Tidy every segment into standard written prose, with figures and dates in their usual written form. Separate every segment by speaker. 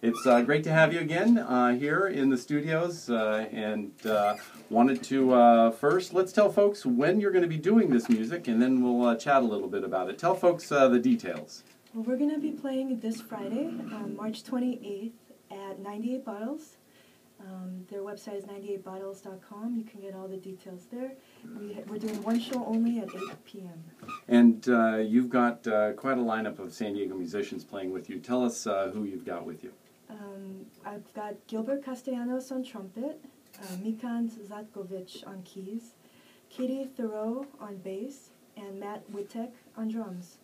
Speaker 1: It's great to have you again here in the studios, and wanted to first, let's tell folks when you're going to be doing this music, and then we'll chat a little bit about it. Tell folks the details.
Speaker 2: Well, we're going to be playing this Friday, March 28th at 98 Bottles. Their website is 98bottles.com. You can get all the details there. We're doing one show only at 8 p.m.
Speaker 1: And you've got quite a lineup of San Diego musicians playing with you. Tell us who you've got with you.
Speaker 2: I've got Gilbert Castellanos on trumpet, Mikan Zatkovich on keys, Katie Thoreau on bass, and Matt Wittek on drums.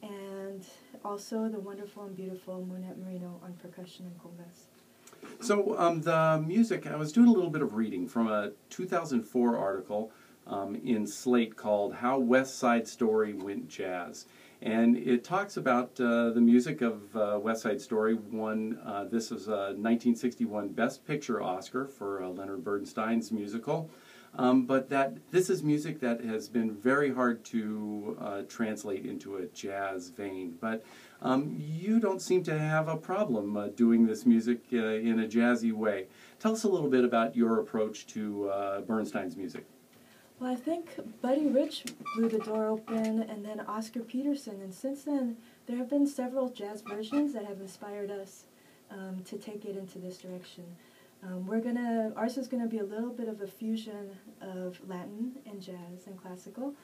Speaker 2: And also the wonderful and beautiful Monette Marino on percussion and congas.
Speaker 1: So the music, I was doing a little bit of reading from a 2004 article in Slate called How West Side Story Went Jazz. And it talks about the music of West Side Story won, this was a 1961 Best Picture Oscar for Leonard Bernstein's musical. But this is music that has been very hard to translate into a jazz vein. But you don't seem to have a problem doing this music in a jazzy way. Tell us a little bit about your approach to Bernstein's music.
Speaker 2: Well, I think Buddy Rich blew the door open, and then Oscar Peterson. And since then, there have been several jazz versions that have inspired us to take it into this direction. Ours is gonna be a little bit of a fusion of Latin and jazz and classical,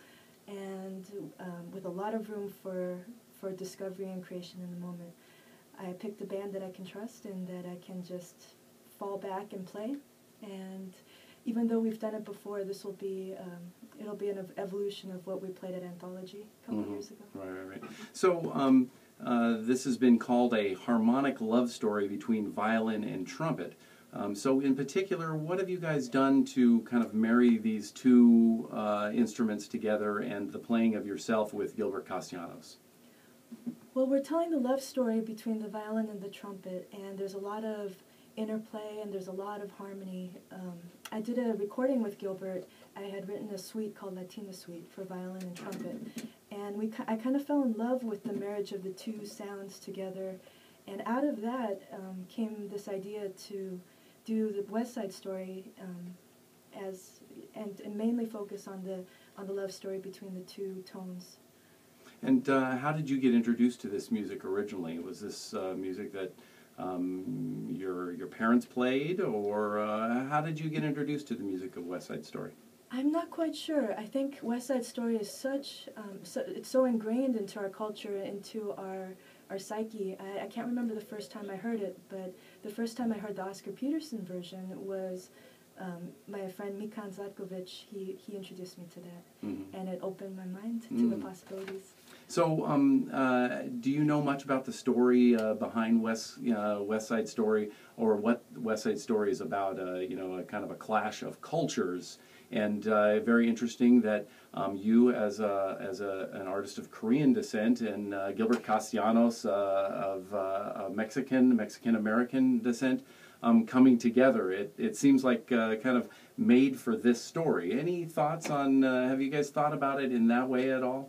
Speaker 2: and with a lot of room for discovery and creation in the moment. I picked a band that I can trust and that I can just fall back and play. And even though we've done it before, this will be it'll be an evolution of what we played at Anthology a couple years ago.
Speaker 1: Right. So this has been called a harmonic love story between violin and trumpet. So in particular, what have you guys done to kind of marry these two instruments together and the playing of yourself with Gilbert Castellanos?
Speaker 2: Well, we're telling the love story between the violin and the trumpet, and there's a lot of interplay and there's a lot of harmony. I did a recording with Gilbert. I had written a suite called Latina Suite for violin and trumpet, and I kind of fell in love with the marriage of the two sounds together, and out of that came this idea to do the West Side Story and mainly focus on the love story between the two tones.
Speaker 1: And how did you get introduced to this music originally? Was this music that your parents played, or how did you get introduced to the music of West Side Story?
Speaker 2: I'm not quite sure. I think West Side Story is it's so ingrained into our culture, into our psyche. I can't remember the first time I heard it, but the first time I heard the Oscar Peterson version was my friend Mikan Zatkovich. He introduced me to that, and it opened my mind to the possibilities.
Speaker 1: So, do you know much about the story behind West Side Story, or what West Side Story is about? A kind of a clash of cultures, and very interesting that you, as an artist of Korean descent, and Gilbert Castellanos of Mexican American descent, coming together. It seems like kind of made for this story. Any thoughts on? Have you guys thought about it in that way at all?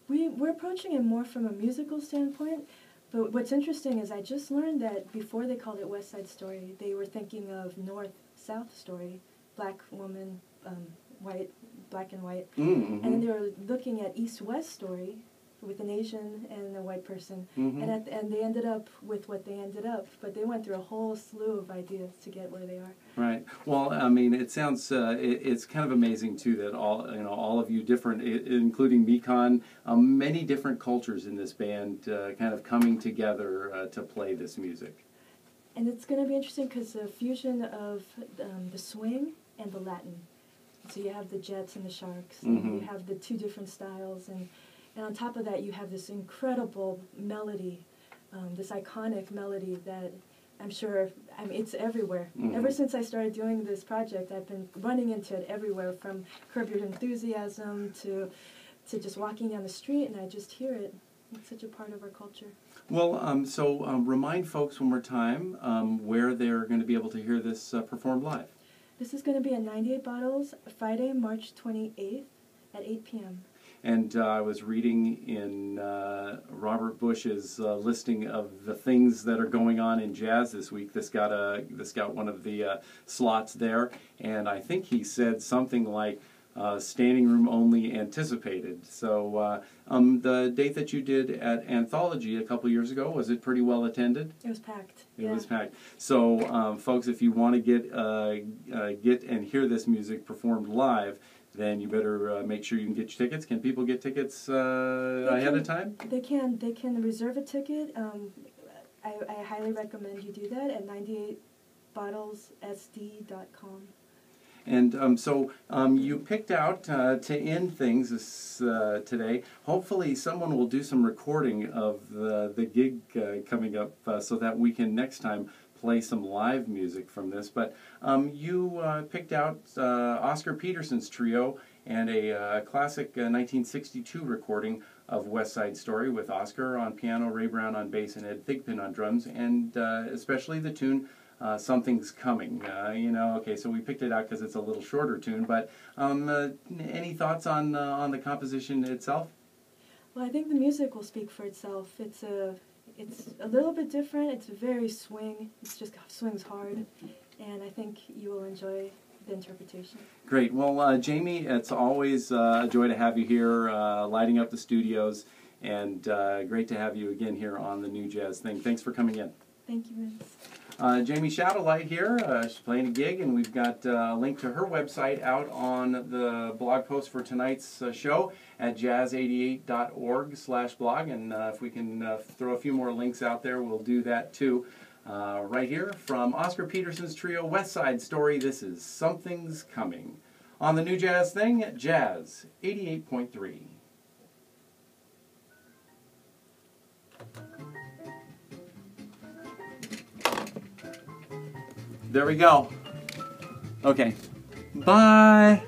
Speaker 2: We're approaching it more from a musical standpoint, but what's interesting is I just learned that before they called it West Side Story, they were thinking of North-South Story, black woman, black and white, and then they were looking at East-West Story with an Asian and a white person, and they ended up with what they ended up, but they went through a whole slew of ideas to get where they are.
Speaker 1: Right. Well, I mean, it sounds it's kind of amazing too that all of you different, including Mikan, many different cultures in this band kind of coming together to play this music.
Speaker 2: And it's going to be interesting because the fusion of the swing and the Latin. So you have the Jets and the Sharks, and you have the two different styles, and on top of that, you have this incredible melody, this iconic melody that I'm sure, it's everywhere. Ever since I started doing this project, I've been running into it everywhere, from Curb Your Enthusiasm to just walking down the street, and I just hear it. It's such a part of our culture.
Speaker 1: Well, so remind folks one more time where they're going to be able to hear this performed live.
Speaker 2: This is going to be at 98 Bottles, Friday, March 28th at 8 p.m.
Speaker 1: And I was reading in Robert Bush's listing of the things that are going on in jazz this week. This got one of the slots there, and I think he said something like standing room only anticipated. So the date that you did at Anthology a couple years ago, was it pretty well attended?
Speaker 2: It was packed.
Speaker 1: It was packed. So folks, if you want to get and hear this music performed live, then you better make sure you can get your tickets. Can people get tickets ahead of time?
Speaker 2: They can. They can reserve a ticket. I highly recommend you do that at 98bottlessd.com.
Speaker 1: And so you picked out to end things today. Hopefully someone will do some recording of the gig coming up so that we can next time play some live music from this. But you picked out Oscar Peterson's trio and a classic 1962 recording of West Side Story with Oscar on piano, Ray Brown on bass, and Ed Thigpen on drums, and especially the tune Something's Coming. Okay, so we picked it out because it's a little shorter tune, but any thoughts on the composition itself?
Speaker 2: Well, I think the music will speak for itself. It's a little bit different. It's very swing. It just swings hard, and I think you will enjoy the interpretation.
Speaker 1: Great. Well, Jamie, it's always a joy to have you here, lighting up the studios, and great to have you again here on the New Jazz Thing. Thanks for coming in.
Speaker 2: Thank you, Vince.
Speaker 1: Jamie Shadowlight here. She's playing a gig, and we've got a link to her website out on the blog post for tonight's show at jazz88.org/blog. And if we can throw a few more links out there, we'll do that too. Right here from Oscar Peterson's trio West Side Story, this is Something's Coming on the New Jazz Thing at Jazz 88.3. There we go. Okay. Bye.